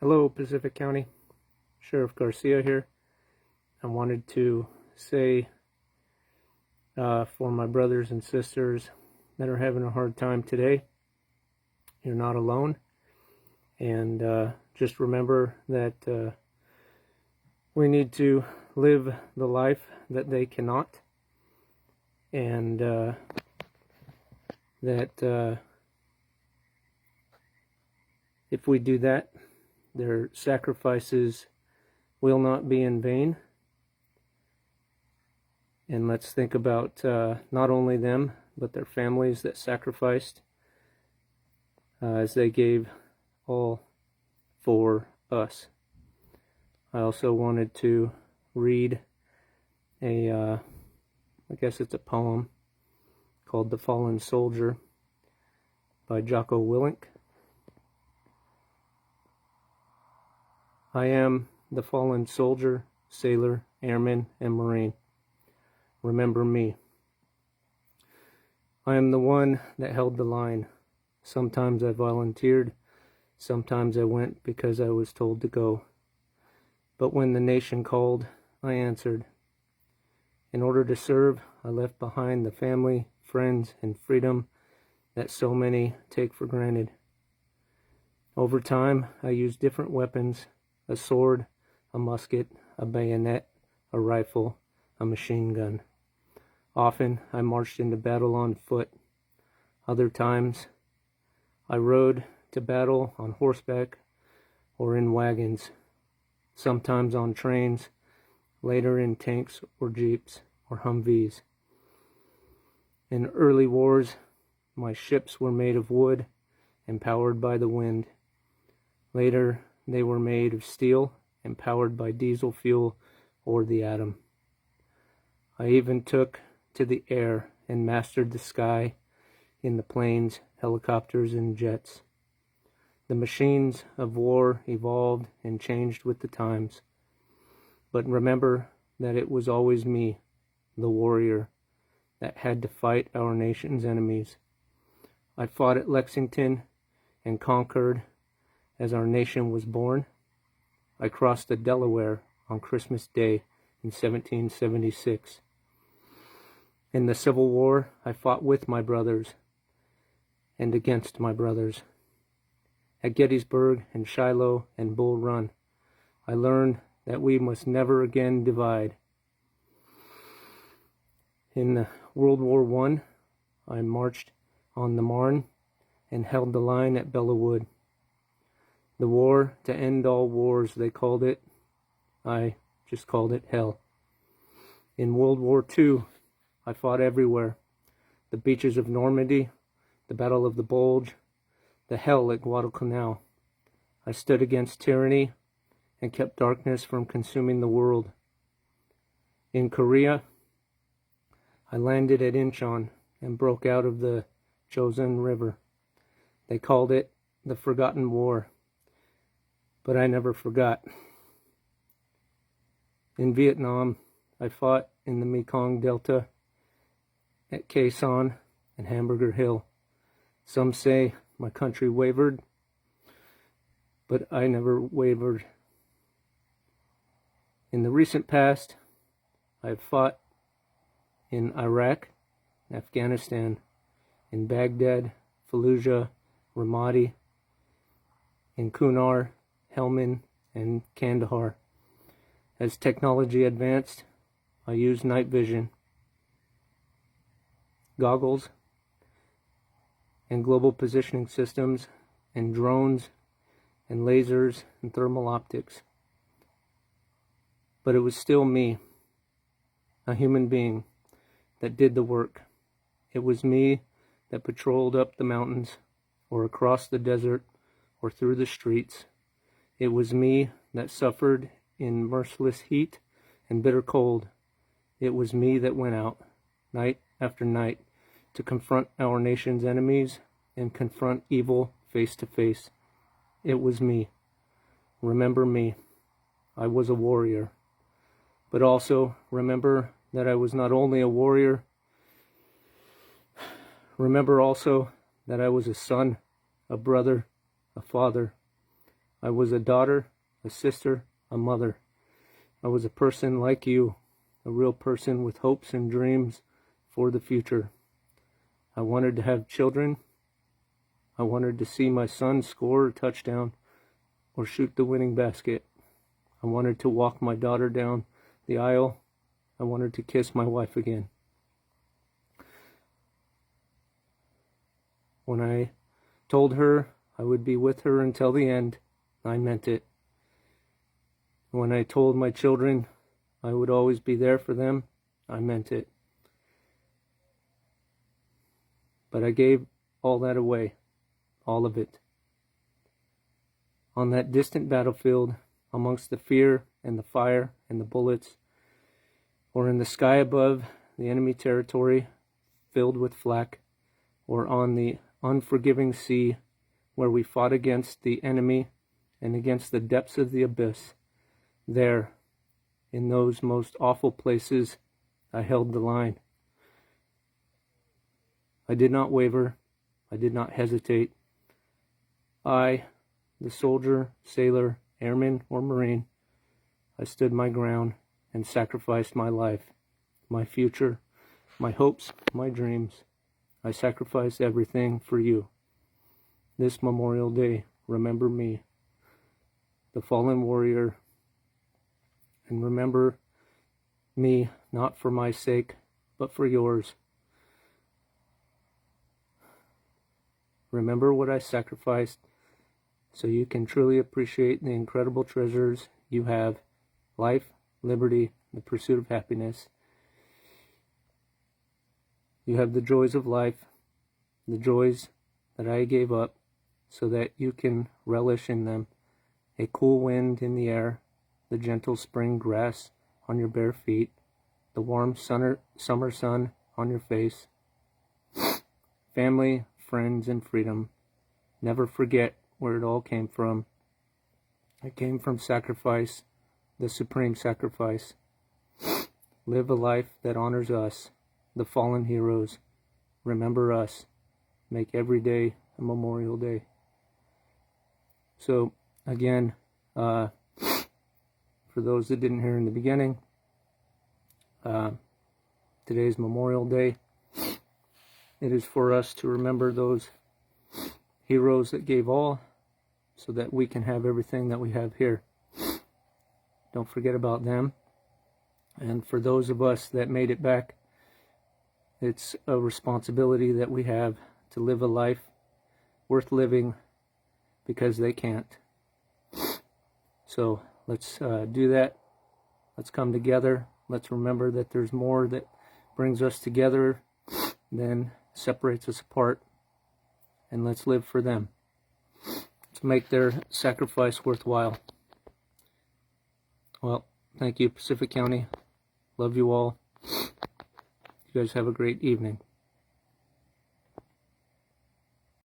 Hello, Pacific County. Sheriff Garcia here. I wanted to say for my brothers and sisters that are having a hard time today, you're not alone. And just remember that we need to live the life that they cannot. And that if we do that, their sacrifices will not be in vain. And let's think about not only them, but their families that sacrificed as they gave all for us. I also wanted to read I guess it's a poem called The Fallen Soldier by Jocko Willink. I am the fallen soldier, sailor, airman, and marine. Remember me. I am the one that held the line. Sometimes I volunteered, sometimes I went because I was told to go. But when the nation called, I answered. In order to serve, I left behind the family, friends, and freedom that so many take for granted. Over time, I used different weapons: a sword, a musket, a bayonet, a rifle, a machine gun. Often I marched into battle on foot. Other times I rode to battle on horseback or in wagons, sometimes on trains, later in tanks or jeeps or Humvees. In early wars, my ships were made of wood and powered by the wind. Later, they were made of steel and powered by diesel fuel or the atom. I even took to the air and mastered the sky in the planes, helicopters, and jets. The machines of war evolved and changed with the times. But remember that it was always me, the warrior, that had to fight our nation's enemies. I fought at Lexington and conquered as our nation was born. I crossed the Delaware on Christmas Day in 1776. In the Civil War, I fought with my brothers and against my brothers. At Gettysburg and Shiloh and Bull Run, I learned that we must never again divide. In World War I marched on the Marne and held the line at Belleau Wood. The war to end all wars, they called it. I just called it hell. In World War II, I fought everywhere. The beaches of Normandy, the Battle of the Bulge, the hell at Guadalcanal. I stood against tyranny and kept darkness from consuming the world. In Korea, I landed at Incheon and broke out of the Chosun River. They called it the Forgotten War, but I never forgot. In Vietnam, I fought in the Mekong Delta at Khe Sanh and Hamburger Hill. Some say my country wavered, but I never wavered. In the recent past, I have fought in Iraq, Afghanistan, in Baghdad, Fallujah, Ramadi, in Kunar, Helmand, and Kandahar. As technology advanced, I used night vision, goggles, and global positioning systems, and drones, and lasers, and thermal optics. But it was still me, a human being, that did the work. It was me that patrolled up the mountains, or across the desert, or through the streets. It was me that suffered in merciless heat and bitter cold. It was me that went out, night after night, to confront our nation's enemies and confront evil face to face. It was me. Remember me. I was a warrior. But also remember that I was not only a warrior, remember also that I was a son, a brother, a father. I was a daughter, a sister, a mother. I was a person like you, a real person with hopes and dreams for the future. I wanted to have children. I wanted to see my son score a touchdown or shoot the winning basket. I wanted to walk my daughter down the aisle. I wanted to kiss my wife again. When I told her I would be with her until the end, I meant it. When I told my children I would always be there for them, I meant it. But I gave all that away, all of it. On that distant battlefield, amongst the fear and the fire and the bullets, or in the sky above the enemy territory filled with flak, or on the unforgiving sea where we fought against the enemy and against the depths of the abyss, there, in those most awful places, I held the line. I did not waver. I did not hesitate. I, the soldier, sailor, airman, or marine, I stood my ground and sacrificed my life, my future, my hopes, my dreams. I sacrificed everything for you. This Memorial Day, remember me, the fallen warrior, and remember me not for my sake, but for yours. Remember what I sacrificed so you can truly appreciate the incredible treasures you have: life, liberty, the pursuit of happiness. You have the joys of life, the joys that I gave up so that you can relish in them. A cool wind in the air, the gentle spring grass on your bare feet, the warm summer sun on your face. Family, friends, and freedom. Never forget where it all came from. It came from sacrifice, the supreme sacrifice. Live a life that honors us, the fallen heroes. Remember us. Make every day a Memorial Day. So, again, for those that didn't hear in the beginning, today's Memorial Day. It is for us to remember those heroes that gave all so that we can have everything that we have here. Don't forget about them. And for those of us that made it back, it's a responsibility that we have to live a life worth living because they can't. So let's do that. Let's come together. Let's remember that there's more that brings us together than separates us apart. And let's live for them. Let's make their sacrifice worthwhile. Well, thank you, Pacific County. Love you all. You guys have a great evening.